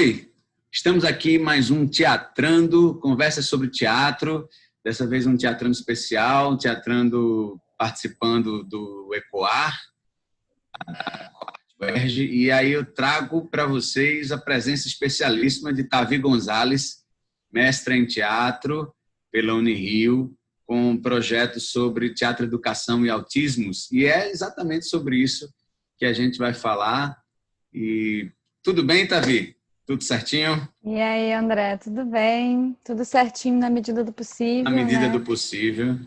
Oi, estamos aqui mais um Teatrando, conversas sobre teatro, dessa vez um Teatrando especial, um Teatrando participando do ECOAR, e aí eu trago para vocês a presença especialíssima de Tavi Gonzalez, mestra em teatro pela Unirio, com um projeto sobre teatro, educação e autismos, e é exatamente sobre isso que a gente vai falar. E tudo bem, Tavi? Tudo certinho? E aí, André, tudo bem? Tudo certinho na medida do possível, Na medida né? do possível.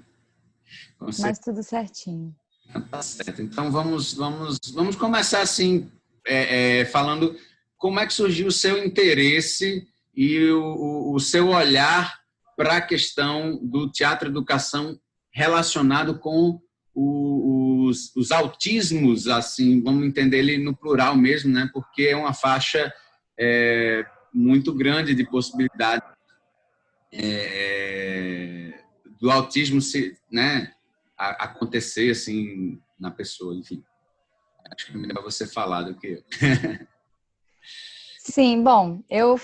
Mas tudo certinho. Tá certo. Então, vamos começar assim, falando como é que surgiu o seu interesse e o seu olhar para a questão do teatro educação relacionado com os autismos, assim, vamos entender ele no plural mesmo, né? Porque é uma faixa muito grande de possibilidade do autismo né, acontecer assim na pessoa, enfim. Acho que é melhor você falar do que eu. Sim, bom, eu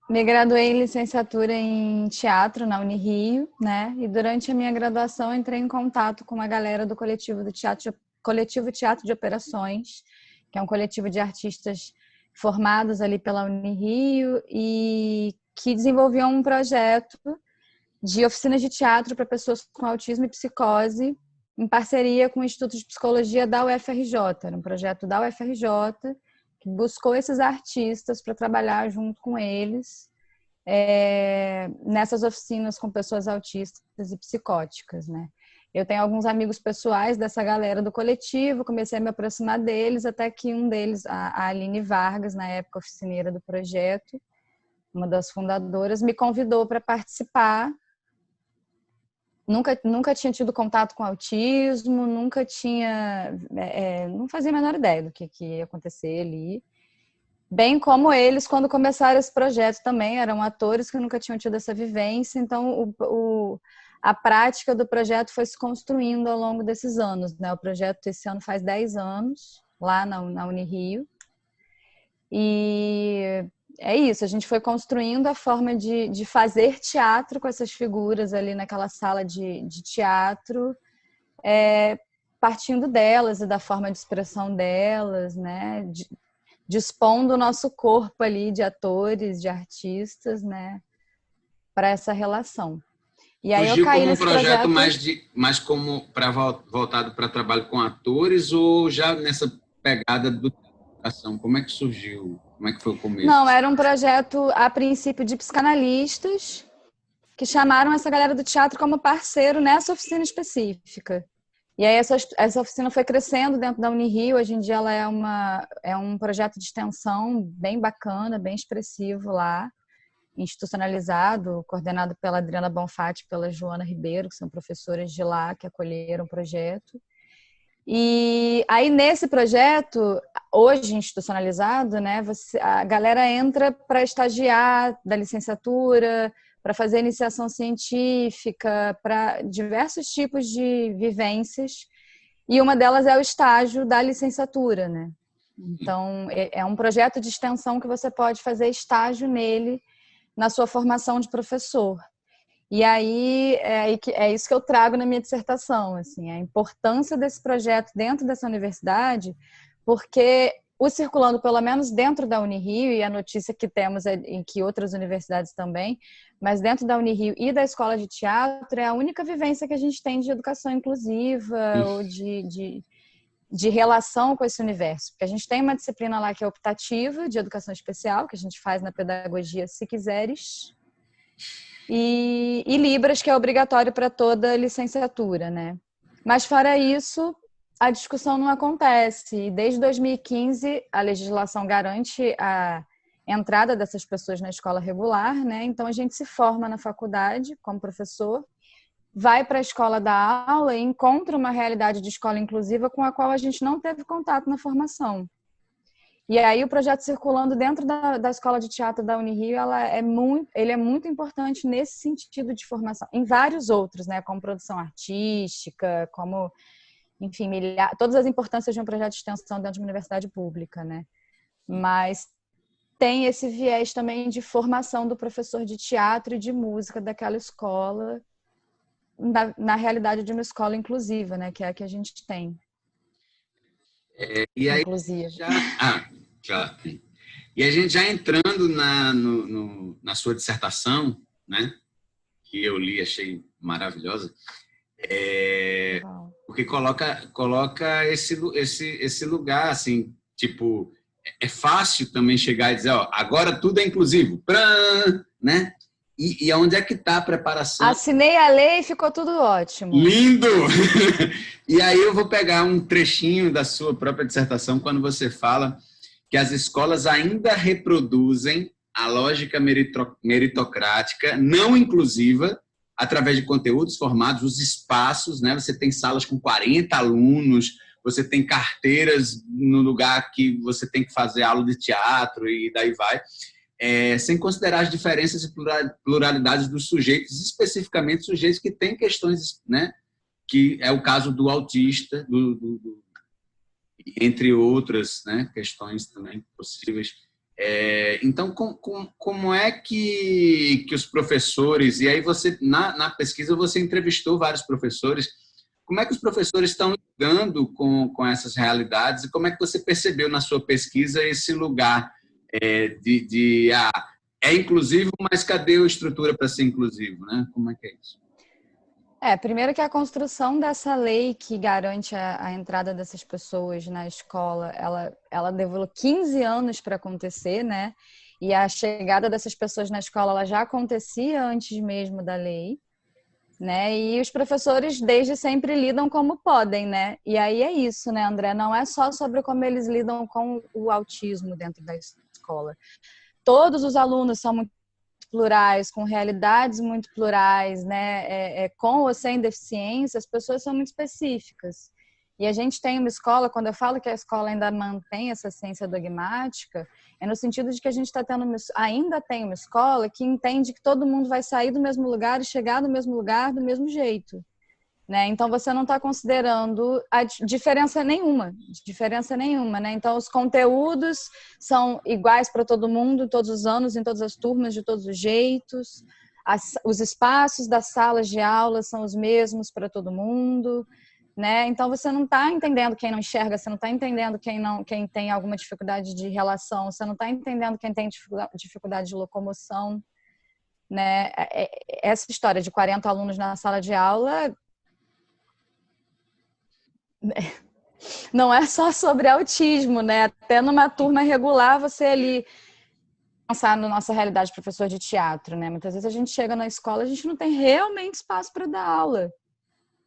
me graduei em licenciatura em teatro na Unirio, né? E durante a minha graduação entrei em contato com uma galera do coletivo Teatro de Operações, que é um coletivo de artistas formados ali pela Unirio e que desenvolviam um projeto de oficinas de teatro para pessoas com autismo e psicose, em parceria com o Instituto de Psicologia da UFRJ. Era um projeto da UFRJ que buscou esses artistas para trabalhar junto com eles nessas oficinas com pessoas autistas e psicóticas, né? Eu tenho alguns amigos pessoais dessa galera do coletivo, comecei a me aproximar deles, até que um deles, a Aline Vargas, na época oficineira do projeto, uma das fundadoras, me convidou para participar. Nunca tinha tido contato com autismo, nunca tinha... não fazia a menor ideia do que ia acontecer ali. Bem como eles, quando começaram esse projeto também, eram atores que nunca tinham tido essa vivência, então a prática do projeto foi se construindo ao longo desses anos, né? O projeto esse ano faz 10 anos, lá na Unirio, e é isso, a gente foi construindo a forma de fazer teatro com essas figuras ali naquela sala de teatro, partindo delas e da forma de expressão delas, né? Dispondo o nosso corpo ali de atores, de artistas, né? Para essa relação. E aí eu Surgiu caí como um nesse projeto mais como voltado para trabalho com atores ou já nessa pegada do educação? Como é que surgiu? Como é que foi o começo? Não, era um projeto, a princípio, de psicanalistas que chamaram essa galera do teatro como parceiro nessa oficina específica. E aí essa oficina foi crescendo dentro da Unirio. Hoje em dia ela é um projeto de extensão bem bacana, bem expressivo lá, institucionalizado, coordenado pela Adriana Bonfatti e pela Joana Ribeiro, que são professoras de lá, que acolheram o projeto. E aí, nesse projeto, hoje institucionalizado, né, a galera entra para estagiar da licenciatura, para fazer iniciação científica, para diversos tipos de vivências, e uma delas é o estágio da licenciatura, né? Então, é um projeto de extensão que você pode fazer estágio nele na sua formação de professor. E aí é isso que eu trago na minha dissertação, assim, a importância desse projeto dentro dessa universidade, porque o Circulando, pelo menos dentro da Unirio, e a notícia que temos é em que outras universidades também, mas dentro da Unirio e da Escola de Teatro, é a única vivência que a gente tem de educação inclusiva ou de relação com esse universo. Porque a gente tem uma disciplina lá que é optativa, de educação especial, que a gente faz na pedagogia Se Quiseres, e Libras, que é obrigatório para toda licenciatura, né? Mas fora isso, a discussão não acontece. Desde 2015, a legislação garante a entrada dessas pessoas na escola regular, né? Então a gente se forma na faculdade como professor, vai para a escola dar aula e encontra uma realidade de escola inclusiva com a qual a gente não teve contato na formação. E aí o projeto Circulando dentro da Escola de Teatro da Unirio, ele é muito importante nesse sentido de formação. Em vários outros, né? Como produção artística, como, enfim, todas as importâncias de um projeto de extensão dentro de uma universidade pública, né? Mas tem esse viés também de formação do professor de teatro e de música daquela escola, na realidade de uma escola inclusiva, né? Que é a que a gente tem. E aí, Inclusive. claro. E a gente já entrando na sua dissertação, né? Que eu li, achei maravilhosa, porque coloca esse lugar, assim, tipo, é fácil também chegar e dizer, ó, agora tudo é inclusivo, né? E onde é que está a preparação? Assinei a lei e ficou tudo ótimo. Lindo! E aí eu vou pegar um trechinho da sua própria dissertação, quando você fala que as escolas ainda reproduzem a lógica meritocrática não inclusiva através de conteúdos formados, os espaços, né? Você tem salas com 40 alunos, você tem carteiras no lugar que você tem que fazer aula de teatro e daí vai. Sem considerar as diferenças e pluralidades dos sujeitos, especificamente sujeitos que têm questões, né? Que é o caso do autista, entre outras, né, questões também possíveis. Então, como é que os professores, e aí você, na pesquisa, você entrevistou vários professores, como é que os professores estão lidando com essas realidades e como é que você percebeu na sua pesquisa esse lugar é inclusivo, mas cadê a estrutura para ser inclusivo, né? Como é que é isso? Primeiro que a construção dessa lei que garante a entrada dessas pessoas na escola, ela levou 15 anos para acontecer, né? E a chegada dessas pessoas na escola ela já acontecia antes mesmo da lei, né? E os professores desde sempre lidam como podem, né? E aí é isso, né, André? Não é só sobre como eles lidam com o autismo dentro da escola. Todos os alunos são muito plurais, com realidades muito plurais, né? Com ou sem deficiência, as pessoas são muito específicas. E a gente tem uma escola, quando eu falo que a escola ainda mantém essa ciência dogmática, é no sentido de que a gente ainda tem uma escola que entende que todo mundo vai sair do mesmo lugar e chegar no mesmo lugar do mesmo jeito. Né? Então, você não está considerando a diferença nenhuma, né? Então, os conteúdos são iguais para todo mundo, todos os anos, em todas as turmas, de todos os jeitos. Os espaços das salas de aula são os mesmos para todo mundo, né? Então, você não está entendendo quem não enxerga, você não está entendendo quem tem alguma dificuldade de relação, você não está entendendo quem tem dificuldade de locomoção, né? Essa história de 40 alunos na sala de aula não é só sobre autismo, né? Até numa turma regular, você ali pensar na nossa realidade de professor de teatro, né? Muitas vezes a gente chega na escola, a gente não tem realmente espaço para dar aula.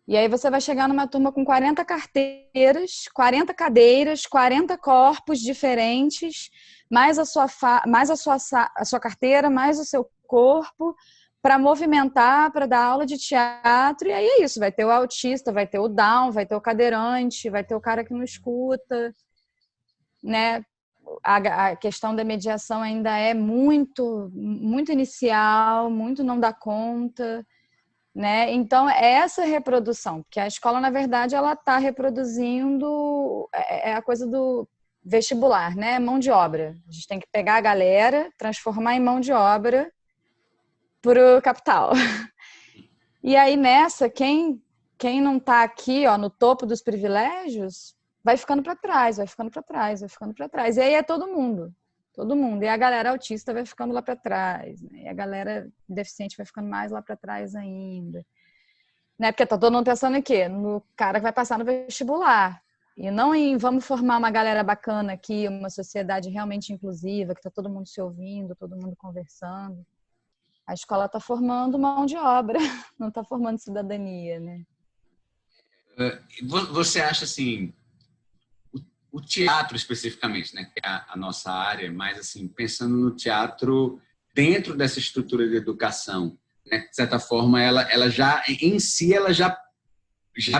E aí você vai chegar numa turma com 40 carteiras, 40 cadeiras, 40 corpos diferentes, mais a sua carteira, mais o seu corpo, para movimentar, para dar aula de teatro, e aí é isso, vai ter o autista, vai ter o Down, vai ter o cadeirante, vai ter o cara que não escuta, né? A questão da mediação ainda é muito, muito inicial, muito não dá conta, né? Então, é essa reprodução, porque a escola, na verdade, ela está reproduzindo a coisa do vestibular, né? Mão de obra. A gente tem que pegar a galera, transformar em mão de obra para o capital. E aí nessa, quem não está aqui, ó, no topo dos privilégios, vai ficando para trás, vai ficando para trás, vai ficando para trás. E aí é todo mundo. E a galera autista vai ficando lá para trás, né? E a galera deficiente vai ficando mais lá para trás ainda. Né? Porque tá todo mundo pensando em quê? No cara que vai passar no vestibular. E não em vamos formar uma galera bacana aqui, uma sociedade realmente inclusiva, que tá todo mundo se ouvindo, todo mundo conversando. A escola está formando mão de obra, não está formando cidadania, né? Você acha, assim, o teatro especificamente, né, que é a nossa área, mas, assim, pensando no teatro dentro dessa estrutura de educação, né, de certa forma, ela já, em si, ela já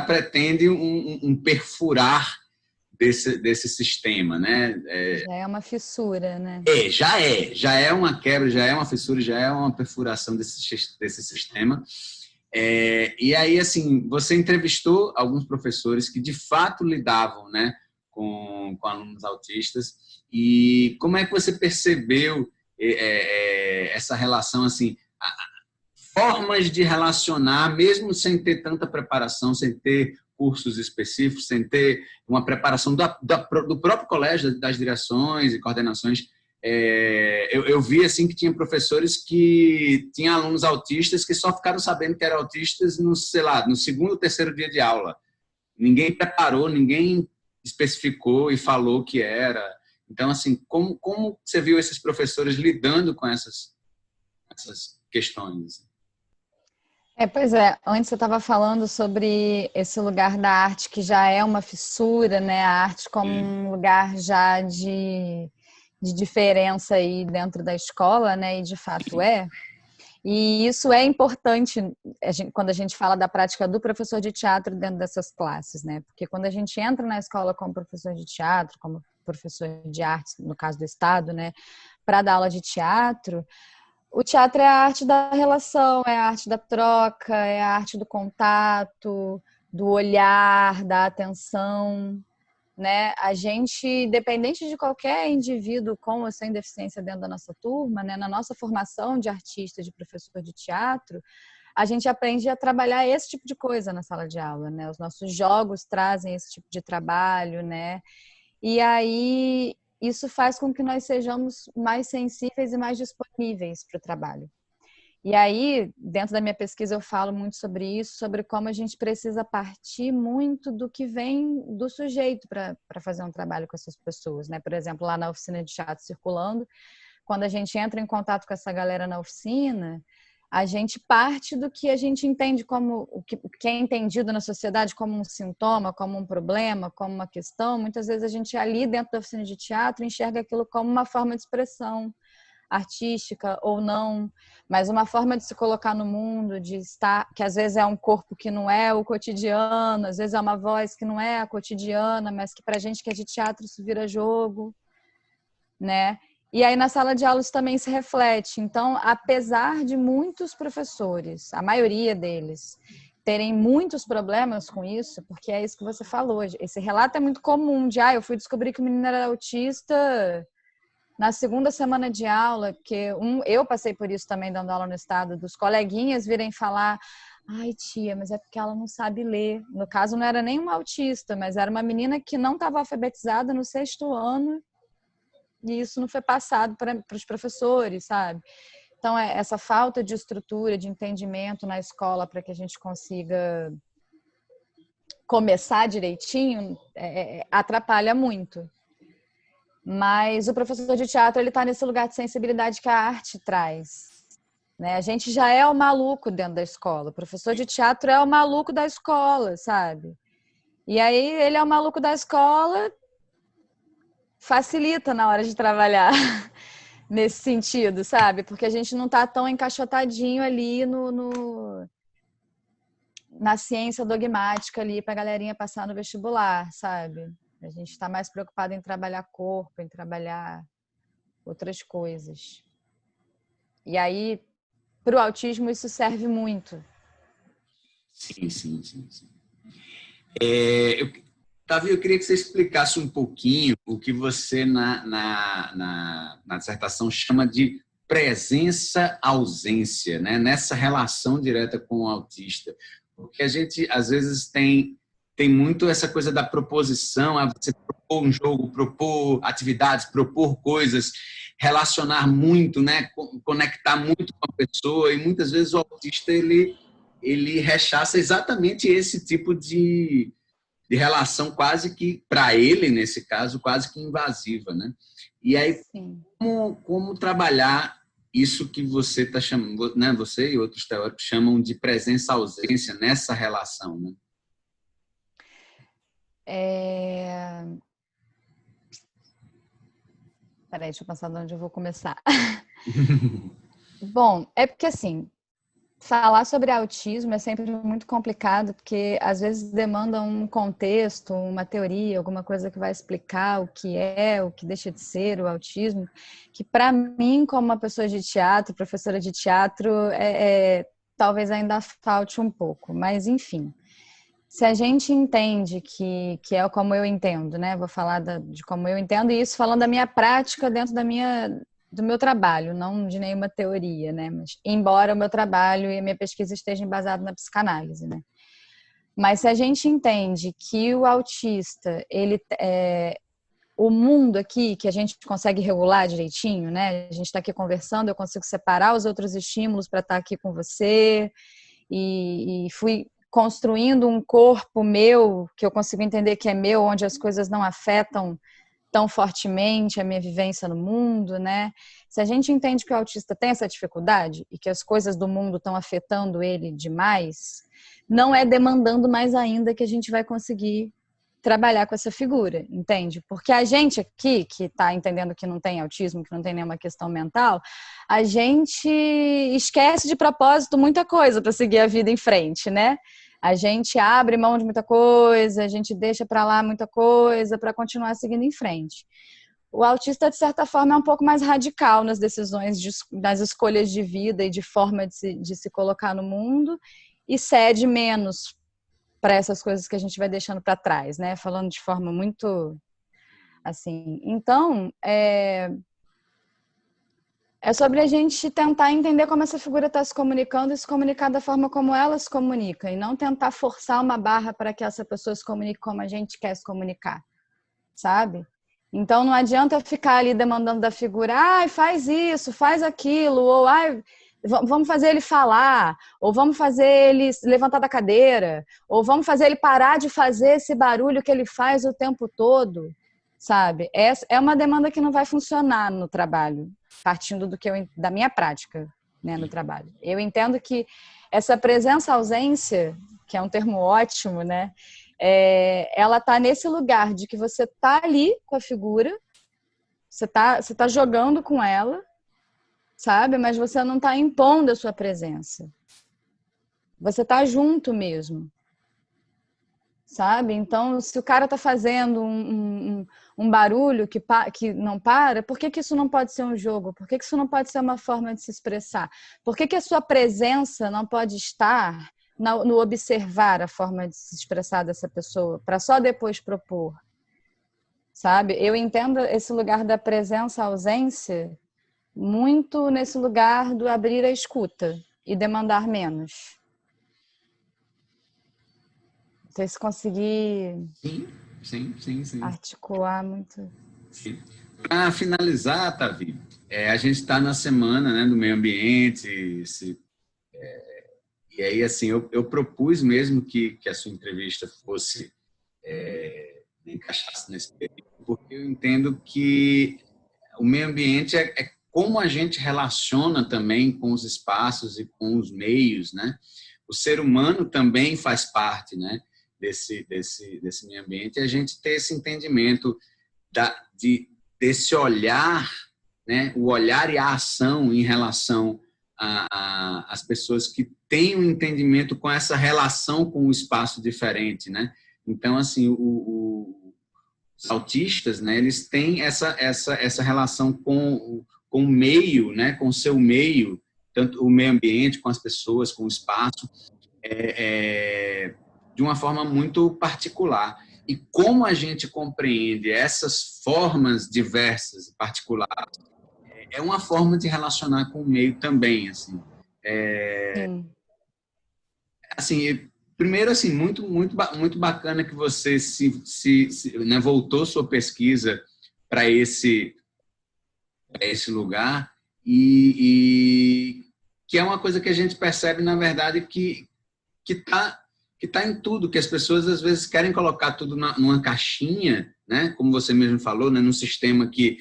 pretende um perfurar desse sistema, né? Já é uma fissura, né? Já é uma quebra, já é uma fissura, já é uma perfuração desse sistema. E aí, assim, você entrevistou alguns professores que de fato lidavam, né, com alunos autistas. E como é que você percebeu essa relação, assim, formas de relacionar, mesmo sem ter tanta preparação, sem ter cursos específicos, sem ter uma preparação do próprio colégio, das direções e coordenações. Eu vi assim que tinha professores que tinham alunos autistas que só ficaram sabendo que eram autistas no, sei lá, no segundo ou terceiro dia de aula. Ninguém preparou, ninguém especificou e falou que era. Então, assim, como você viu esses professores lidando com essas questões? Pois é, antes você estava falando sobre esse lugar da arte que já é uma fissura, né? A arte como um lugar já de diferença aí dentro da escola, né? E de fato é. E isso é importante quando a gente fala da prática do professor de teatro dentro dessas classes, né? Porque quando a gente entra na escola como professor de teatro, como professor de arte, no caso do Estado, né? Para dar aula de teatro, o teatro é a arte da relação, é a arte da troca, é a arte do contato, do olhar, da atenção, né? A gente, independente de qualquer indivíduo com ou sem deficiência dentro da nossa turma, né? Na nossa formação de artista, de professor de teatro, a gente aprende a trabalhar esse tipo de coisa na sala de aula, né? Os nossos jogos trazem esse tipo de trabalho, né? E aí isso faz com que nós sejamos mais sensíveis e mais disponíveis para o trabalho. E aí, dentro da minha pesquisa, eu falo muito sobre isso, sobre como a gente precisa partir muito do que vem do sujeito para fazer um trabalho com essas pessoas, né? Por exemplo, lá na oficina de teatro circulando, quando a gente entra em contato com essa galera na oficina, a gente parte do que a gente entende como o que é entendido na sociedade como um sintoma, como um problema, como uma questão. Muitas vezes a gente ali dentro da oficina de teatro enxerga aquilo como uma forma de expressão artística ou não, mas uma forma de se colocar no mundo, de estar, que às vezes é um corpo que não é o cotidiano, às vezes é uma voz que não é a cotidiana, mas que pra gente que é de teatro isso vira jogo, né? E aí na sala de aula isso também se reflete. Então, apesar de muitos professores, a maioria deles, terem muitos problemas com isso, porque é isso que você falou, esse relato é muito comum de, eu fui descobrir que o menino era autista na segunda semana de aula, porque eu passei por isso também dando aula no Estado, dos coleguinhas virem falar, ai tia, mas é porque ela não sabe ler. No caso não era nem uma autista, mas era uma menina que não estava alfabetizada no 6º ano, e isso não foi passado para os professores, sabe? Então, essa falta de estrutura, de entendimento na escola para que a gente consiga começar direitinho, atrapalha muito. Mas o professor de teatro, ele está nesse lugar de sensibilidade que a arte traz, né? A gente já é o maluco dentro da escola. O professor de teatro é o maluco da escola, sabe? E aí ele é o maluco da escola, facilita na hora de trabalhar nesse sentido, sabe? Porque a gente não está tão encaixotadinho ali na ciência dogmática ali para a galerinha passar no vestibular, sabe? A gente está mais preocupado em trabalhar corpo, em trabalhar outras coisas. E aí, para o autismo, isso serve muito. Sim. Tavi, eu queria que você explicasse um pouquinho o que você na dissertação chama de presença-ausência, né? Nessa relação direta com o autista. Porque a gente, às vezes, tem muito essa coisa da proposição, você propor um jogo, propor atividades, propor coisas, relacionar muito, né? Conectar muito com a pessoa, e muitas vezes o autista ele rechaça exatamente esse tipo de relação quase que, para ele, nesse caso, quase que invasiva, né? E aí, como trabalhar isso que você está chamando, né? Você e outros teóricos chamam de presença-ausência nessa relação, né? Peraí, deixa eu pensar de onde eu vou começar. Bom, é porque assim, falar sobre autismo é sempre muito complicado, porque às vezes demanda um contexto, uma teoria, alguma coisa que vai explicar o que é, o que deixa de ser o autismo, que para mim, como uma pessoa de teatro, professora de teatro, talvez ainda falte um pouco, mas enfim. Se a gente entende que é como eu entendo, né? Vou falar de como eu entendo, e isso falando da minha prática dentro do meu trabalho, não de nenhuma teoria, né? Mas, embora o meu trabalho e a minha pesquisa estejam embasados na psicanálise, né? Mas se a gente entende que o autista, o mundo aqui, que a gente consegue regular direitinho, né? A gente está aqui conversando, eu consigo separar os outros estímulos para estar aqui com você, e fui construindo um corpo meu, que eu consigo entender que é meu, onde as coisas não afetam tão fortemente a minha vivência no mundo, né? Se a gente entende que o autista tem essa dificuldade e que as coisas do mundo estão afetando ele demais, não é demandando mais ainda que a gente vai conseguir trabalhar com essa figura, entende? Porque a gente aqui, que está entendendo que não tem autismo, que não tem nenhuma questão mental, a gente esquece de propósito muita coisa para seguir a vida em frente, né? A gente abre mão de muita coisa, a gente deixa para lá muita coisa para continuar seguindo em frente. O autista, de certa forma, é um pouco mais radical nas decisões, nas escolhas de vida e de forma de se colocar no mundo, e cede menos para essas coisas que a gente vai deixando para trás, né? Falando de forma muito assim. Então, é sobre a gente tentar entender como essa figura está se comunicando e se comunicar da forma como ela se comunica, e não tentar forçar uma barra para que essa pessoa se comunique como a gente quer se comunicar, sabe? Então, não adianta eu ficar ali demandando da figura, ai, faz isso, faz aquilo, ou ai, vamos fazer ele falar, ou vamos fazer ele levantar da cadeira, ou vamos fazer ele parar de fazer esse barulho que ele faz o tempo todo, sabe? É uma demanda que não vai funcionar no trabalho, partindo da minha prática, né, no trabalho. Eu entendo que essa presença-ausência, que é um termo ótimo, né? Ela está nesse lugar de que você está ali com a figura, você tá jogando com ela, sabe? Mas você não está impondo a sua presença. Você está junto mesmo, sabe? Então, se o cara está fazendo um barulho que não para, por que isso não pode ser um jogo? Por que isso não pode ser uma forma de se expressar? Por que a sua presença não pode estar no observar a forma de se expressar dessa pessoa, para só depois propor, sabe? Eu entendo esse lugar da presença-ausência muito nesse lugar do abrir a escuta e demandar menos. Não sei se conseguir Sim. articular muito. Para finalizar, Tavi, a gente está na semana, né, do meio ambiente, e aí, assim, eu propus mesmo que a sua entrevista fosse encaixasse nesse período, porque eu entendo que o meio ambiente é como a gente relaciona também com os espaços e com os meios, né? O ser humano também faz parte, né, desse meio ambiente, e a gente ter esse entendimento desse olhar, né, o olhar e a ação em relação às pessoas que têm um entendimento com essa relação com o espaço diferente, né? Então, assim, os autistas, né, eles têm essa relação com o meio, né, com o seu meio, tanto o meio ambiente, com as pessoas, com o espaço, de uma forma muito particular. E como a gente compreende essas formas diversas e particulares, é uma forma de relacionar com o meio também, assim. Assim, primeiro, assim, muito bacana que você né, voltou sua pesquisa para esse lugar, e que é uma coisa que a gente percebe, na verdade, que está em tudo, que as pessoas às vezes querem colocar tudo numa caixinha, né? Como você mesmo falou, né? Num sistema que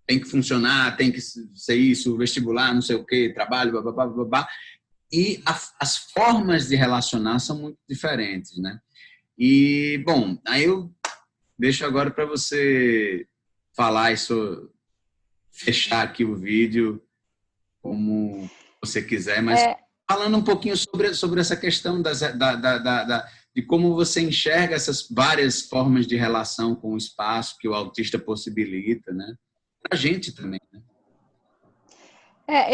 tem que funcionar, tem que ser isso, vestibular, não sei o quê, trabalho, babá, babá. E as formas de relacionar são muito diferentes, né? E, bom, aí eu deixo agora para você falar isso, fechar aqui o vídeo como você quiser, mas falando um pouquinho sobre essa questão de como você enxerga essas várias formas de relação com o espaço que o autista possibilita, né? Para a gente também, né?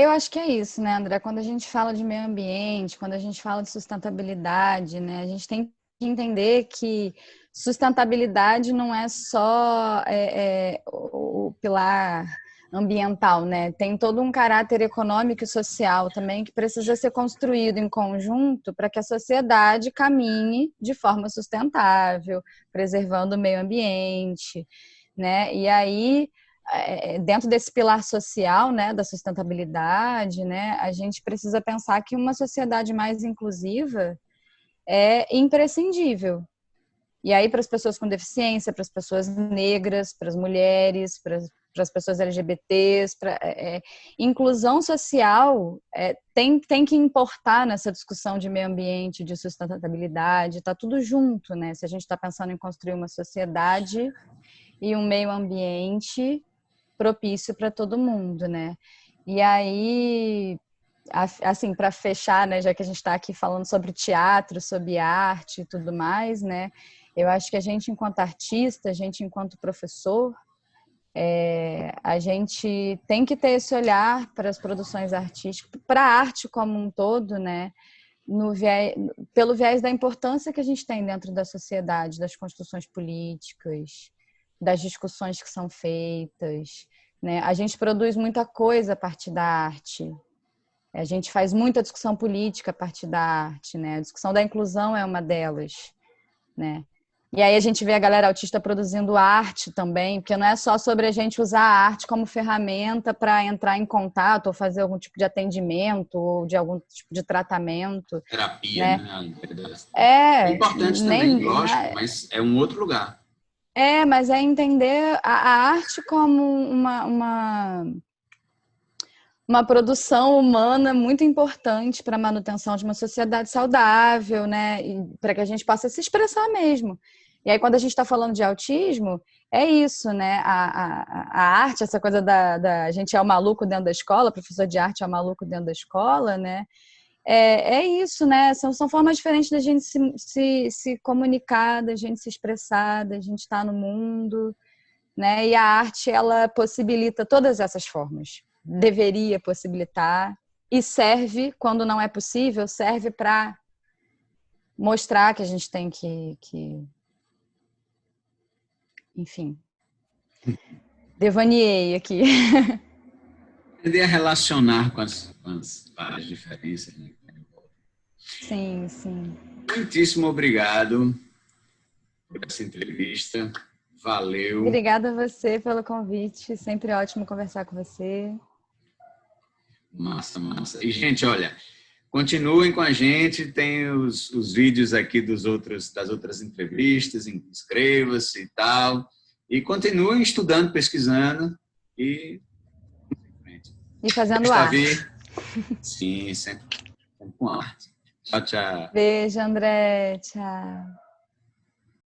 Eu acho que é isso, né, André? Quando a gente fala de meio ambiente, quando a gente fala de sustentabilidade, né, a gente tem que entender que sustentabilidade não é só o pilar ambiental, né? Tem todo um caráter econômico e social também que precisa ser construído em conjunto para que a sociedade caminhe de forma sustentável, preservando o meio ambiente, né? E aí dentro desse pilar social, né, da sustentabilidade, né, a gente precisa pensar que uma sociedade mais inclusiva é imprescindível. E aí, para as pessoas com deficiência, para as pessoas negras, para as mulheres, para as pessoas LGBTs, inclusão social tem que importar nessa discussão de meio ambiente, de sustentabilidade, está tudo junto, né? Se a gente está pensando em construir uma sociedade e um meio ambiente propício para todo mundo, né? E aí, assim, para fechar, né, já que a gente está aqui falando sobre teatro, sobre arte e tudo mais, né? Eu acho que a gente, enquanto artista, a gente, enquanto professor, a gente tem que ter esse olhar para as produções artísticas, para a arte como um todo, né? Pelo viés da importância que a gente tem dentro da sociedade, das construções políticas, das discussões que são feitas, né? A gente produz muita coisa a partir da arte. A gente faz muita discussão política a partir da arte, né? A discussão da inclusão é uma delas, né? E aí a gente vê a galera autista produzindo arte também, porque não é só sobre a gente usar a arte como ferramenta para entrar em contato ou fazer algum tipo de atendimento ou de algum tipo de tratamento. Terapia, Né? né? É importante também, Nem, lógico, mas é um outro lugar. mas é entender a arte como uma produção humana muito importante para a manutenção de uma sociedade saudável, né? Para que a gente possa se expressar mesmo. E aí, quando a gente está falando de autismo, é isso, né? A arte, essa coisa a gente é o maluco dentro da escola, professor de arte é o maluco dentro da escola, né? É isso, né? São formas diferentes da gente se comunicar, da gente se expressar, da gente estar no mundo, né? E a arte, ela possibilita todas essas formas. Deveria possibilitar e serve, quando não é possível, serve para mostrar que a gente tem que enfim, devaneei aqui. Aprender a relacionar com as diferenças, né? Sim, sim. Muitíssimo obrigado por essa entrevista. Valeu. Obrigada a você pelo convite. Sempre ótimo conversar com você. Massa, massa. E, gente, olha, continuem com a gente, tem os vídeos aqui das outras entrevistas, inscreva-se e tal. E continuem estudando, pesquisando e fazendo Está arte. Sim, sempre com arte. Tchau, tchau. Beijo, André. Tchau.